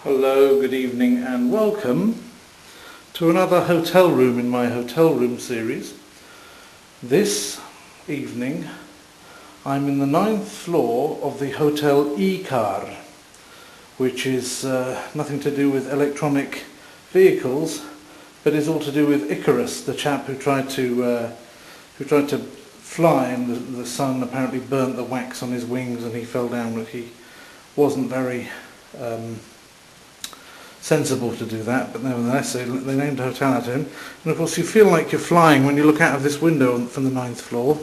Hello, good evening and welcome to another hotel room in my hotel room series. This evening I'm in the 9th floor of the Hotel Ikar, which is nothing to do with electronic vehicles, but is all to do with Icarus, the chap who tried to fly, and the sun apparently burnt the wax on his wings and he fell down, but he wasn't very sensible to do that, but nevertheless they named a hotel after him. And of course you feel like you're flying when you look out of this window from the 9th floor.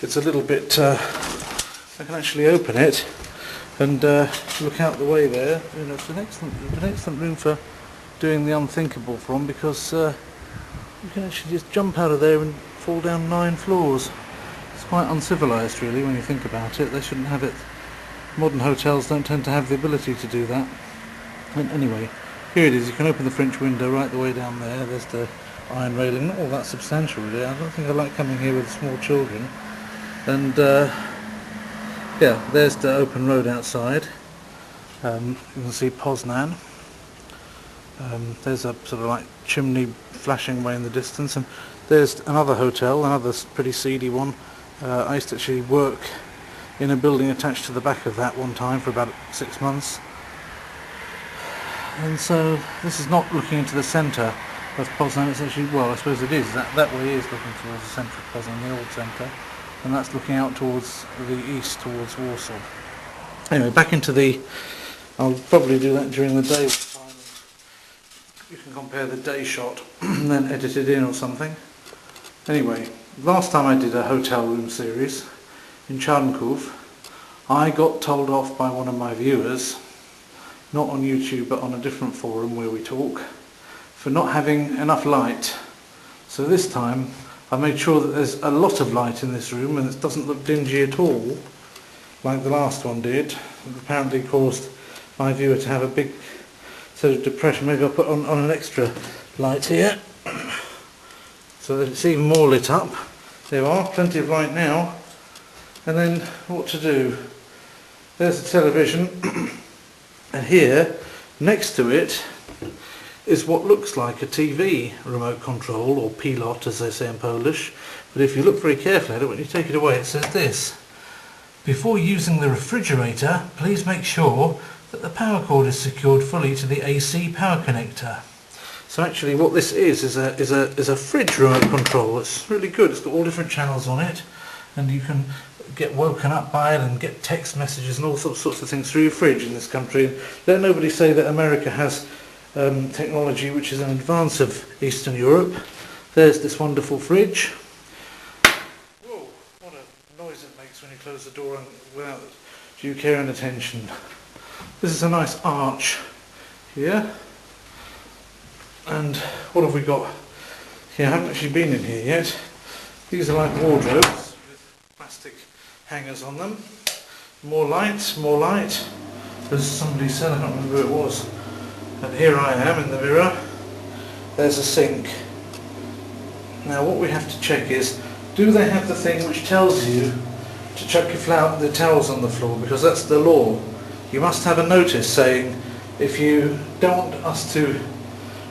It's a little bit, I can actually open it and look out the way there. You know, it's an excellent room for doing the unthinkable from, because you can actually just jump out of there and fall down 9 floors. It's quite uncivilized really when you think about it. They shouldn't have it. Modern hotels don't tend to have the ability to do that. And anyway, here it is. You can open the French window right the way down there. There's the iron railing, not all that substantial really. I don't think I like coming here with small children. And yeah, there's the open road outside. You can see Poznan. There's a sort of like chimney flashing away in the distance, and there's another hotel, another pretty seedy one. I used to actually work in a building attached to the back of that one time for about 6 months. And so this is not looking into the centre of Poznan. It's actually, well, I suppose it is. That way is looking towards the centre of Poznan, the old centre, and that's looking out towards the east, towards Warsaw. Anyway, back into the. I'll probably do that during the day. You can compare the day shot and then edit it in or something. Anyway, last time I did a hotel room series in Charnkov, I got told off by one of my viewers, not on YouTube but on a different forum where we talk, for not having enough light. So this time I made sure that there's a lot of light in this room and it doesn't look dingy at all like the last one did. It apparently caused my viewer to have a big sort of depression. Maybe I'll put on an extra light here so that it's even more lit up. There are plenty of light now. And then what to do? There's the television. And here, next to it, is what looks like a TV remote control, or pilot as they say in Polish. But if you look very carefully at it, when you take it away, it says this: before using the refrigerator, please make sure that the power cord is secured fully to the AC power connector. So actually what this is a fridge remote control. It's really good. It's got all different channels on it, and you can get woken up by it and get text messages and all sorts of things through your fridge in this country. Let nobody say that America has technology which is in advance of Eastern Europe. There's this wonderful fridge. Whoa, what a noise it makes when you close the door without due care and attention. This is a nice arch here. And what have we got here? I haven't actually been in here yet. These are like wardrobes with plastic hangers on them. More light, more light. As somebody said, I can't remember who it was. And here I am in the mirror. There's a sink. Now what we have to check is, do they have the thing which tells you to chuck the towels on the floor? Because that's the law. You must have a notice saying, if you don't want us to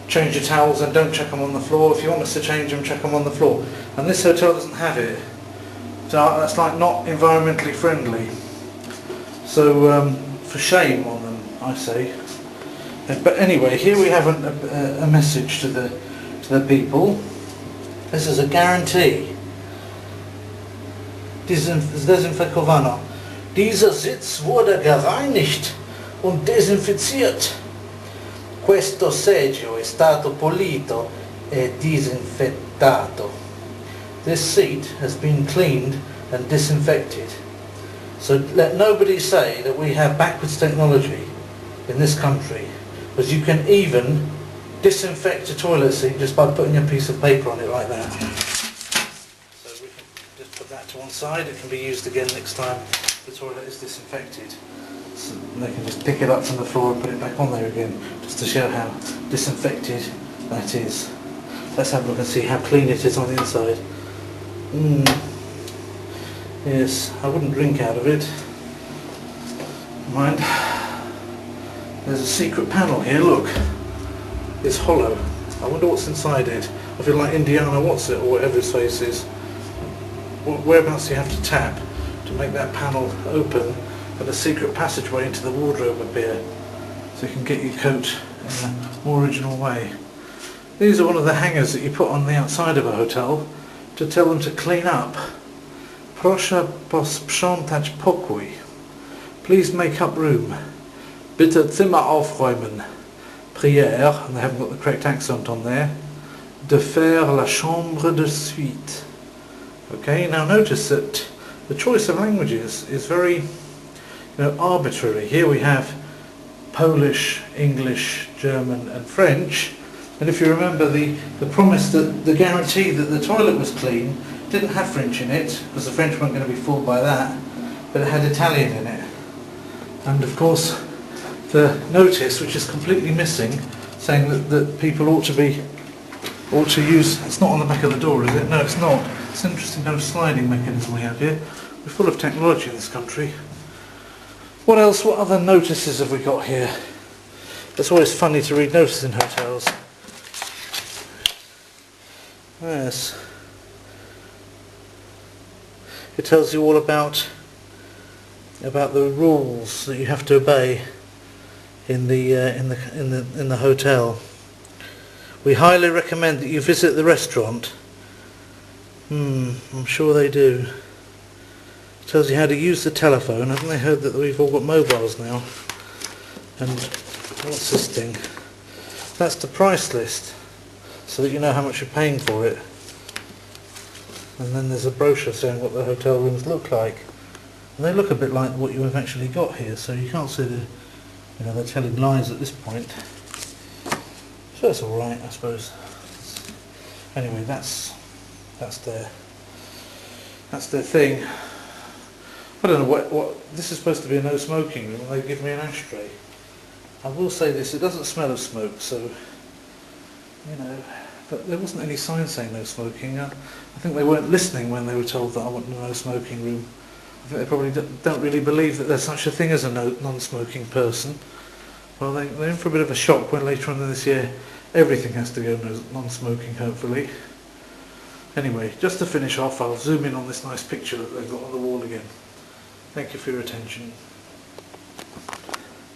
change your towels, then don't chuck them on the floor. If you want us to change them, chuck them on the floor. And this hotel doesn't have it. So that's like not environmentally friendly. So for shame on them, I say. But anyway, here we have a message to the people. This is a guarantee. Desinfekowano. Dieser Sitz wurde gereinigt und desinfiziert. Questo seggio è stato pulito e disinfettato. This seat has been cleaned and disinfected. So let nobody say that we have backwards technology in this country, because you can even disinfect a toilet seat just by putting a piece of paper on it like that. So we can just put that to one side. It can be used again next time the toilet is disinfected. So they can just pick it up from the floor and put it back on there again, just to show how disinfected that is. Let's have a look and see how clean it is on the inside. Yes, I wouldn't drink out of it. Mind. There's a secret panel here, look. It's hollow. I wonder what's inside it. I feel like Indiana What's-It, or whatever his face is. Whereabouts do you have to tap to make that panel open and a secret passageway into the wardrobe appear, so you can get your coat in a more original way. These are one of the hangers that you put on the outside of a hotel to tell them to clean up. Proszę posprzątać pokój. Please make up room. Bitte Zimmer aufräumen. Prière, and they haven't got the correct accent on there. De faire la chambre de suite. Okay, now notice that the choice of languages is very, arbitrary. Here we have Polish, English, German and French, and if you remember the promise, that the guarantee that the toilet was clean didn't have French in it, because the French weren't going to be fooled by that, but it had Italian in it. And of course the notice, which is completely missing, saying that people ought to use, it's not on the back of the door, is it? No, it's not. It's an interesting kind of sliding mechanism we have here. We're full of technology in this country. What else? What other notices have we got here? It's always funny to read notices in hotels. Yes. It tells you all about the rules that you have to obey in the hotel. We highly recommend that you visit the restaurant. I'm sure they do. It tells you how to use the telephone. Haven't they heard that we've all got mobiles now? And what's this thing? That's the price list, so that you know how much you're paying for it. And then there's a brochure saying what the hotel rooms look like. And they look a bit like what you have actually got here, so you can't say that they're telling lies at this point. So that's all right, I suppose. Anyway, that's their thing. I don't know what this is supposed to be, a no smoking room, and they give me an ashtray. I will say this: it doesn't smell of smoke, so but there wasn't any sign saying no smoking. I think they weren't listening when they were told that I wanted a no smoking room. I think they probably don't really believe that there's such a thing as a non-smoking person. Well, they're in for a bit of a shock when later on in this year everything has to go non-smoking, hopefully. Anyway, just to finish off, I'll zoom in on this nice picture that they've got on the wall again. Thank you for your attention.